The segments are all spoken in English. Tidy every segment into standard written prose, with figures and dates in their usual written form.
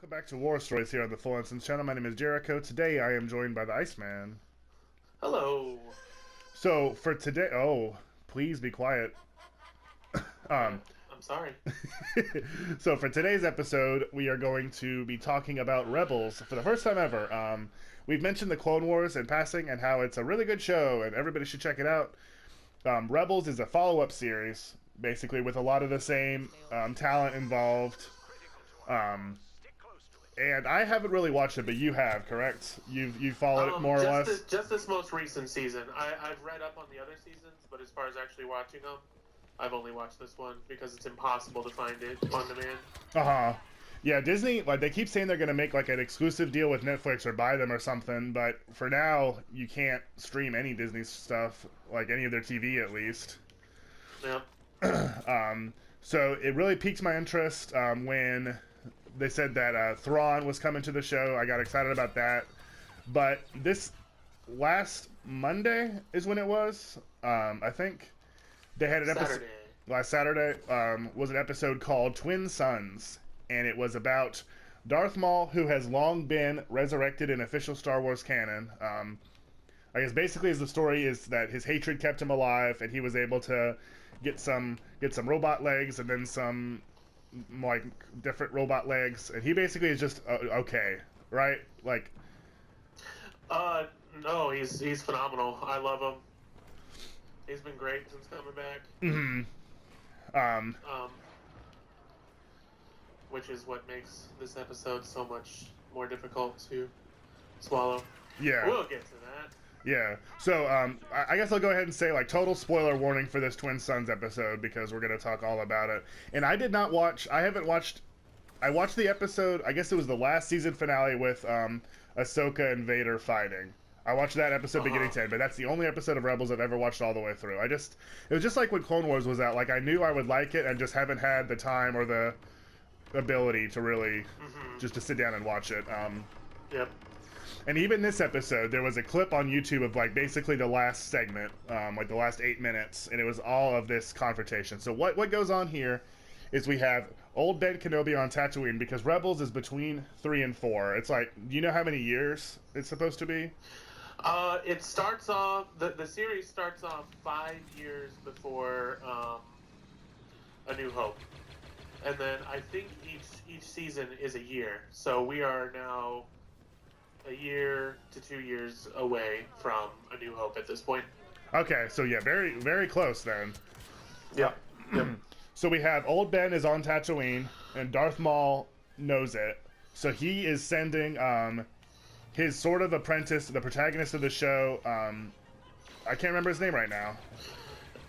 Welcome back to War Stories here on the Full Instance channel. My name is Jericho. Today I am joined by the Iceman. Hello. So for today, please be quiet. I'm sorry. So for today's episode, we are going to be talking about Rebels for the first time ever. We've mentioned the Clone Wars in passing and how it's a really good show and everybody should check it out. Rebels is a follow-up series, basically with a lot of the same talent involved. And I haven't really watched it, but you have, correct? You've followed it more or less? Just this most recent season. I've read up on the other seasons, but as far as actually watching them, I've only watched this one because it's impossible to find it on demand. Uh-huh. Yeah, Disney, like, they keep saying they're going to make, like, an exclusive deal with Netflix or buy them or something, but for now, you can't stream any Disney stuff, like any of their TV at least. Yeah. So it really piqued my interest when they said that Thrawn was coming to the show. I got excited about that. But this last Monday is when it was, I think. They had an episode last Saturday. Was an episode called Twin Sons, and it was about Darth Maul, who has long been resurrected in official Star Wars canon. I guess basically, as the story is that his hatred kept him alive, and he was able to get some robot legs, and then some like different robot legs, and he basically is just okay, right? Like, no, he's phenomenal. I love him. He's been great since coming back. Mm-hmm. Which is what makes this episode so much more difficult to swallow. Yeah. We'll get to that. Yeah. So, I guess I'll go ahead and say, like, total spoiler warning for this Twin Sons episode, because we're going to talk all about it. And I watched the episode, I guess it was the last season finale with Ahsoka and Vader fighting. I watched that episode beginning to end, but that's the only episode of Rebels I've ever watched all the way through. It was just like when Clone Wars was out. Like, I knew I would like it and just haven't had the time or the ability to really just to sit down and watch it. Yep. And even this episode, there was a clip on YouTube of, like, basically the last segment, like the last 8 minutes, and it was all of this confrontation. So what goes on here is we have old Ben Kenobi on Tatooine, because Rebels is between 3 and 4. It's like, do you know how many years it's supposed to be? It starts off, the series starts off 5 years before A New Hope. And then I think each season is a year. So we are now a year to 2 years away from A New Hope at this point. Okay, so yeah, very, very close then. Yeah. Yep. So we have old Ben is on Tatooine, and Darth Maul knows it. So he is sending his sort of apprentice, the protagonist of the show, I can't remember his name right now.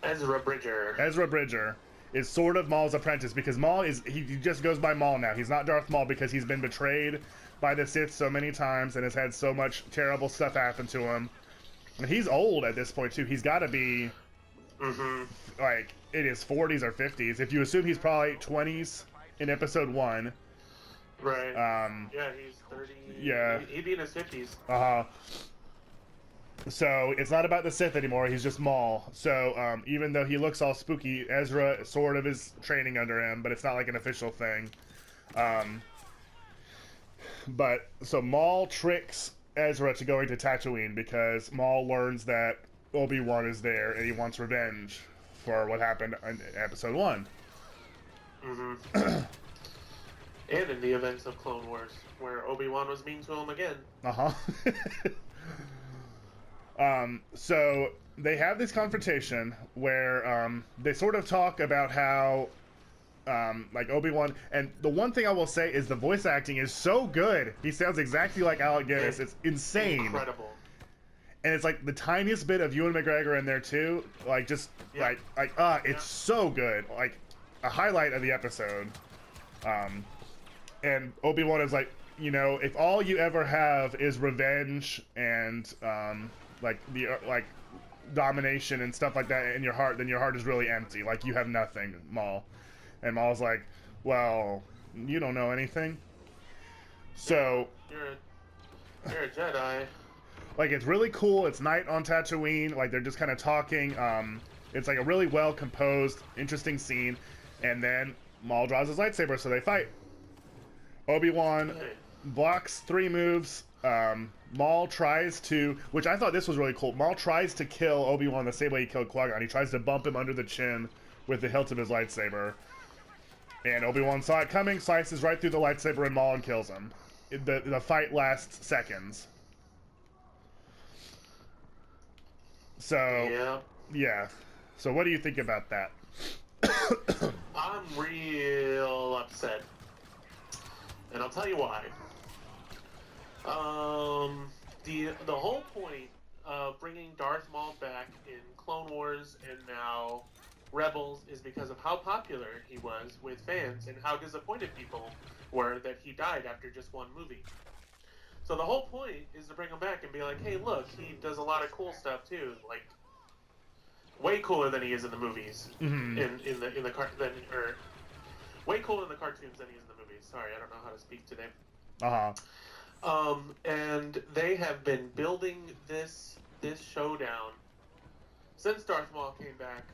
Ezra Bridger. Ezra Bridger is sort of Maul's apprentice, because Maul he just goes by Maul now. He's not Darth Maul because he's been betrayed by the Sith so many times and has had so much terrible stuff happen to him. And he's old at this point too. He's got to be like in his 40s or 50s. If you assume he's probably 20s in episode 1. Right. Yeah, he's 30. Yeah. He'd be in his 50s. So it's not about the Sith anymore. He's just Maul. So even though he looks all spooky, Ezra sort of is training under him, but it's not like an official thing. But so Maul tricks Ezra to going to Tatooine because Maul learns that Obi-Wan is there and he wants revenge for what happened in episode 1. And in the events of Clone Wars, where Obi-Wan was mean to him again. So they have this confrontation where they sort of talk about how like Obi-Wan, and the one thing I will say is the voice acting is so good. He sounds exactly like Alec Guinness. It's insane. Incredible. And it's like the tiniest bit of Ewan McGregor in there too. Like just it's so good. Like a highlight of the episode. And Obi-Wan is like, you know, if all you ever have is revenge and like domination and stuff like that in your heart, then your heart is really empty. Like you have nothing, Maul. And Maul's like, well, you don't know anything. So you're a Jedi. Like, it's really cool. It's night on Tatooine. Like, they're just kind of talking. It's like a really well composed, interesting scene. And then Maul draws his lightsaber, so they fight. Obi-Wan blocks 3 moves. Maul tries to, which I thought this was really cool. Maul tries to kill Obi-Wan the same way he killed Qui-Gon. He tries to bump him under the chin with the hilt of his lightsaber. And Obi-Wan saw it coming, slices right through the lightsaber and Maul and kills him. The fight lasts seconds. So, yeah. So what do you think about that? I'm real upset. And I'll tell you why. The whole point of bringing Darth Maul back in Clone Wars and now Rebels is because of how popular he was with fans and how disappointed people were that he died after just one movie. So the whole point is to bring him back and be like, hey, look, he does a lot of cool stuff too, like way cooler than he is in the movies. Mm-hmm. Way cooler in the cartoons than he is in the movies. Sorry, I don't know how to speak today. And they have been building this showdown since Darth Maul came back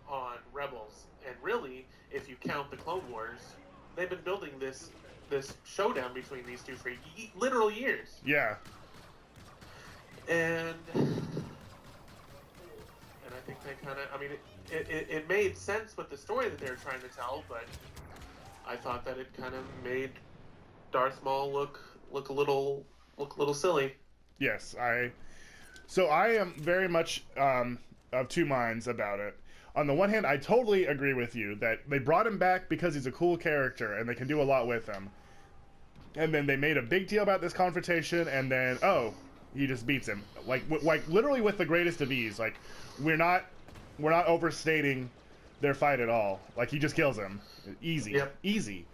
on Rebels, and really, if you count the Clone Wars, they've been building this showdown between these two for literal years. Yeah. And I think they kind of, I mean, it made sense with the story that they were trying to tell, but I thought that it kind of made Darth Maul look a little silly. Yes, I am very much of two minds about it. On the one hand, I totally agree with you that they brought him back because he's a cool character and they can do a lot with him. And then they made a big deal about this confrontation, and then he just beats him like literally with the greatest of ease. Like we're not overstating their fight at all. Like he just kills him, easy, easy.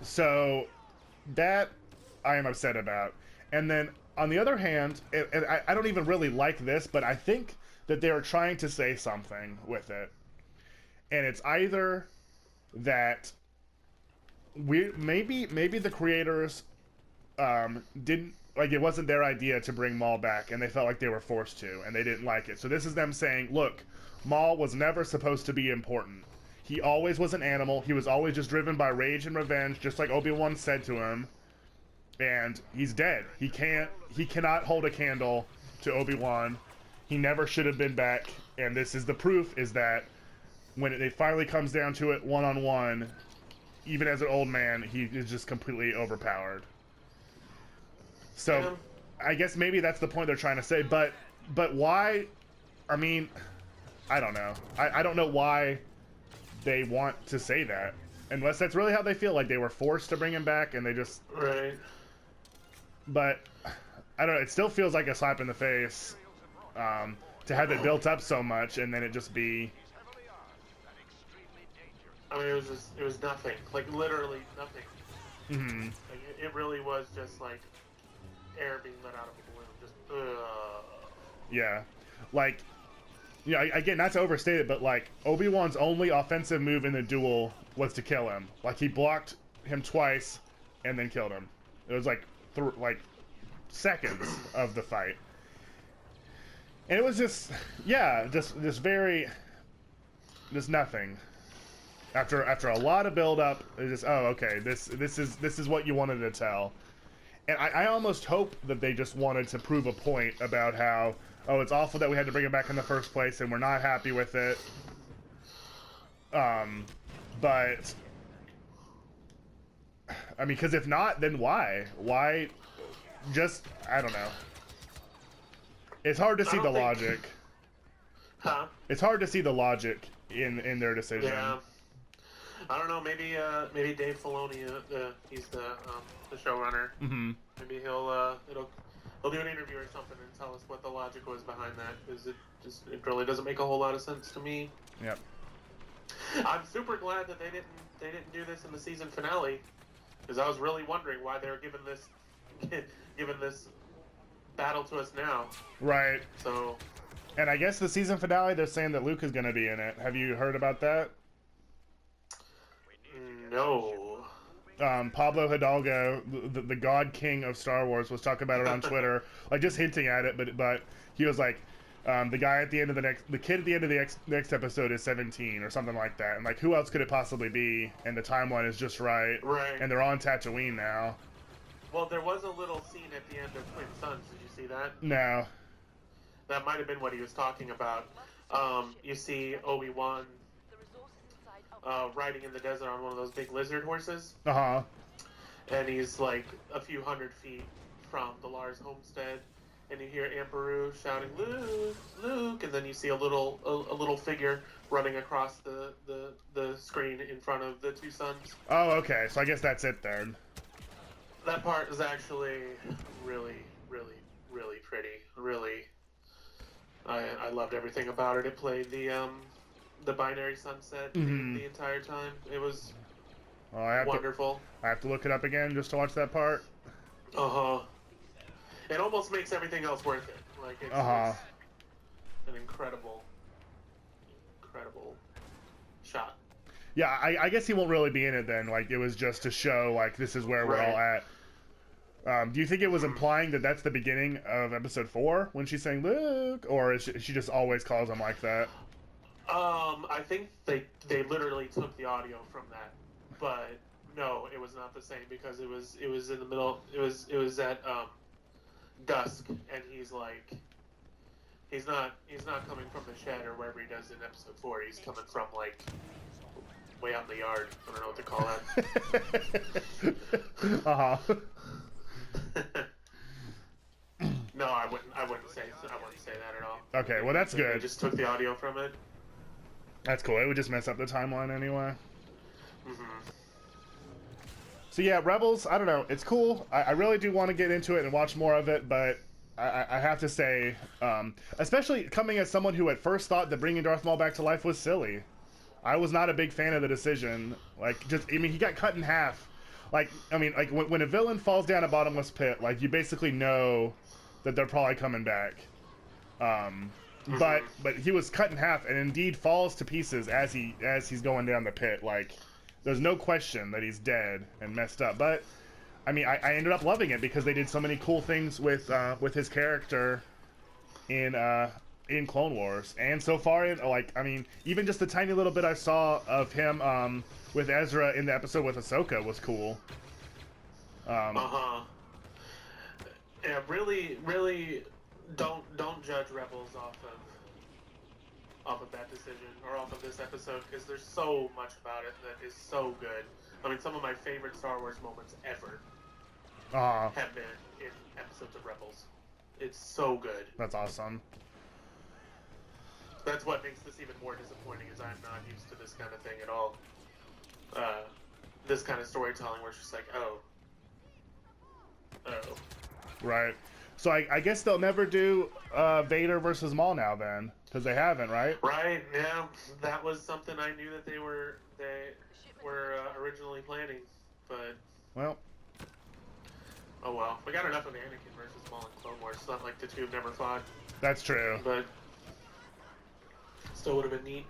So that I am upset about. And then on the other hand, and I don't even really like this, but I think that they are trying to say something with it. And it's either that maybe the creators didn't, like, it wasn't their idea to bring Maul back and they felt like they were forced to and they didn't like it. So this is them saying, look, Maul was never supposed to be important. He always was an animal. He was always just driven by rage and revenge, just like Obi-Wan said to him. And he's dead. He cannot hold a candle to Obi-Wan. He never should have been back. And this is the proof, is that when it finally comes down to it one-on-one, even as an old man, he is just completely overpowered. So, I guess maybe that's the point they're trying to say. But why? I mean, I don't know. I don't know why they want to say that, unless that's really how they feel, like they were forced to bring him back and they just But I don't know, it still feels like a slap in the face to have it built up so much and then it just be, I mean, it was nothing, like literally nothing. Mm-hmm. Like, it really was just like air being let out of a balloon, just yeah, like, yeah, again, not to overstate it, but like Obi-Wan's only offensive move in the duel was to kill him. Like he blocked him twice and then killed him. It was like seconds of the fight, and it was just very nothing. After a lot of build up, it just okay, this is what you wanted to tell, and I almost hope that they just wanted to prove a point about how, it's awful that we had to bring it back in the first place, and we're not happy with it. But I mean, because if not, then why? Why? Just, I don't know. It's hard to see the logic. Huh? It's hard to see the logic in their decision. Yeah. I don't know. Maybe Dave Filoni, he's the showrunner. Mm-hmm. Maybe he'll do an interview or something and tell us what the logic was behind that, because it really doesn't make a whole lot of sense to me. Yep. I'm super glad that they didn't do this in the season finale, because I was really wondering why they were giving this battle to us now. Right. So. And I guess the season finale, they're saying that Luke is going to be in it. Have you heard about that? No. Pablo Hidalgo, the God King of Star Wars, was talking about it on Twitter, like just hinting at it, but he was like, The guy at the end of the kid at the end of the next episode is 17 or something like that. And like, who else could it possibly be? And the timeline is just right. Right. And they're on Tatooine now. Well, there was a little scene at the end of Twin Sons. Did you see that? No. That might have been what he was talking about. You see Obi-Wan riding in the desert on one of those big lizard horses. Uh-huh. And he's like a few hundred feet from the Lars homestead. And you hear Aunt Beru shouting, "Luke, Luke!" And then you see a little figure running across the screen in front of the two sons. Oh, okay. So I guess that's it then. That part is actually really, really, really pretty. Really, I loved everything about it. It played the binary sunset the entire time. It was wonderful. I have to look it up again just to watch that part. Uh-huh. It almost makes everything else worth it. Like, it's an incredible shot. Yeah, I guess he won't really be in it then. Like, it was just to show, like, this is where we're all at. Do you think it was implying that that's the beginning of episode 4 when she's saying Luke, or is she just always calls him like that? I think they literally took the audio from that, but no, it was not the same because it was in the middle. It was at dusk, and he's not coming from the shed or wherever he does in episode 4. He's coming from like way out in the yard. I don't know what to call that. Uh-huh. No, I wouldn't say that at all. Okay, well that's good. I just took the audio from it. That's cool. It would just mess up the timeline anyway. Mm-hmm. So yeah, Rebels, I don't know. It's cool. I really do want to get into it and watch more of it, but I have to say, especially coming as someone who at first thought that bringing Darth Maul back to life was silly. I was not a big fan of the decision. Like, he got cut in half. Like, when a villain falls down a bottomless pit, like, you basically know that they're probably coming back. But he was cut in half and indeed falls to pieces as he's going down the pit. Like, there's no question that he's dead and messed up. But I ended up loving it because they did so many cool things with his character in Clone Wars, and so far even just the tiny little bit I saw of him with Ezra in the episode with Ahsoka was cool. Yeah, really don't judge Rebels off of that decision or off of this episode, because there's so much about it that is so good. I mean, some of my favorite Star Wars moments ever have been in episodes of Rebels. It's so good. That's awesome. That's what makes this even more disappointing, is I'm not used to this kind of thing at all. This kind of storytelling where it's just like, oh. Right. So I guess they'll never do Vader versus Maul now then, because they haven't, right? Right. Yeah, that was something I knew that they were originally planning, but well. Oh well. We got enough of Anakin versus Maul in Clone Wars. It's not like the two have never fought. That's true. But still would have been neat.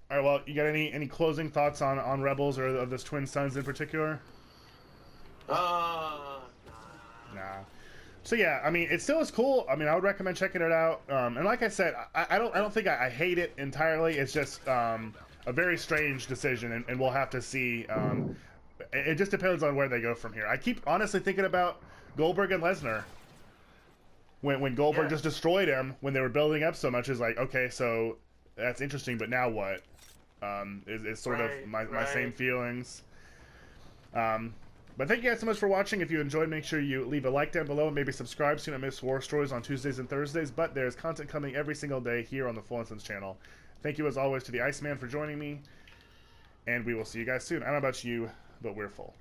All right. Well, you got any closing thoughts on Rebels or of this Twin Sons in particular? Nah. So yeah, it still is cool. I would recommend checking it out. And like I said, I don't think I hate it entirely. It's just a very strange decision, and we'll have to see. It just depends on where they go from here. I keep honestly thinking about Goldberg and Lesnar. When Goldberg just destroyed him when they were building up so much, is like, okay, so that's interesting, but now what? Is sort of my same feelings. But thank you guys so much for watching. If you enjoyed, make sure you leave a like down below and maybe subscribe so you don't miss War Stories on Tuesdays and Thursdays. But there's content coming every single day here on the Full Instance channel. Thank you as always to the Iceman for joining me, and we will see you guys soon. I don't know about you, but we're full.